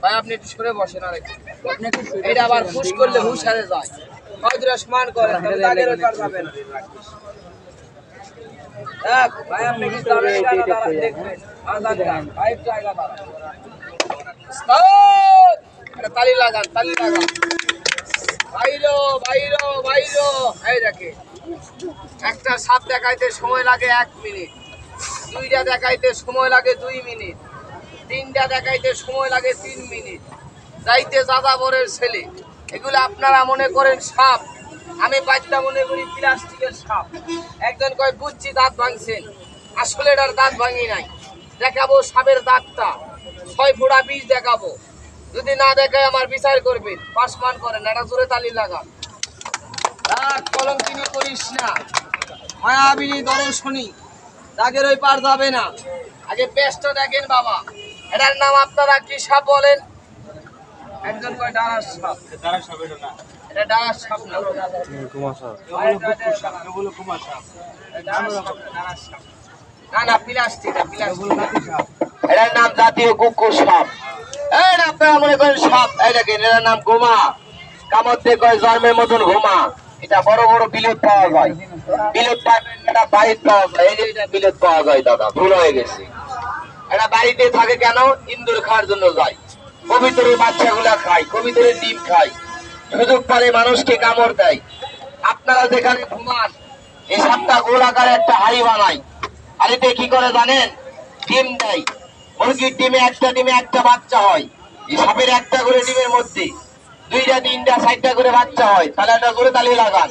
ভাই আপনি একটু সরে বসেন আর এটা আবার হুশ করলে হুশ হারে যায়। হয়তো সমান করেন তাহলে দাগের ওপর যাবেন। এক ভাই আপনি কি দাঁড়ান দেখবেন আজান ভাই জায়গা দাঁড়ান। এটা তালি লাগান তালি লাগান। বাইরো বাইরো বাইরো এই দেখে একটা সাপ দেখাইতে সময় লাগে 1 মিনিট, দুইটা দেখাইতে সময় লাগে 2 মিনিট, তিনটা দেখাইতে সময় লাগে 3 মিনিট। যাইতে যাযাবরের ছেলে এগুলো আপনারা মনে করেন সাপ, আমি বাচ্চা মনে করি প্লাস্টিকের সাপ। একজন কয় বুঝছি দাঁত ভাঙছেন, আসলে এটার দাঁত ভাঙি নাই। দেখাবো সাপের দাঁতটা 6 ফোঁটা বিষ দেখাবো, যদি না দেখায় আমার বিচার করবেন, পাসমান করেন। এটা জোরে তালি লাগান। কলঙ্কিনী করিস না, মায়াবিনী দর্শনী, দাগের ওই পার যাবে না। আগে পেস্টটা দেখেন বাবা, এটার নাম আপনারা কি সাপ বলেন? একজন কয় ডাঙার সাপ। ডাঙার সাপ এটা না, এটা ডাঙার সাপ না, কুমার সাপ। এগুলো কুমার সাপ, ডাঙার সাপ না, না প্লাস্টিক সাপ। এটার নাম জাতীয় কুকুর সাপ। এটা আপনারা মনে করেন সাপ, এই দেখেন এটার নাম গোমা। কামড় কয় জন্মের মতন ঘুমা। এটা বড় বড় বিলেত পাওয়া যায়, বিলেত এটা বাড়িতে পাওয়া যায়। এই যে এটা বিলেত পাওয়া যায় দাদা, ভুল হয়ে গেছে। এটা বাড়িতে থাকে কেন? ইন্দুর খাওয়ার জন্য যায়, কবিতরের বাচ্চাগুলা খায়, কবিতরের ডিম খায়, সুযোগ পারে মানুষকে কামড় দেয়। আপনারা যেখানে ঘুমান এই সাপটা গোলাকার একটা হাড়ি বানায়, হাড়িতে কি করে জানেন? ডিম দেয়, মুরগির ডিমে একটা বাচ্চা হয়। এই সাপের একটা করে ডিমের মধ্যে 2টা 3টা 4টা করে বাচ্চা হয়। তাহলে একটা করে তালি লাগান।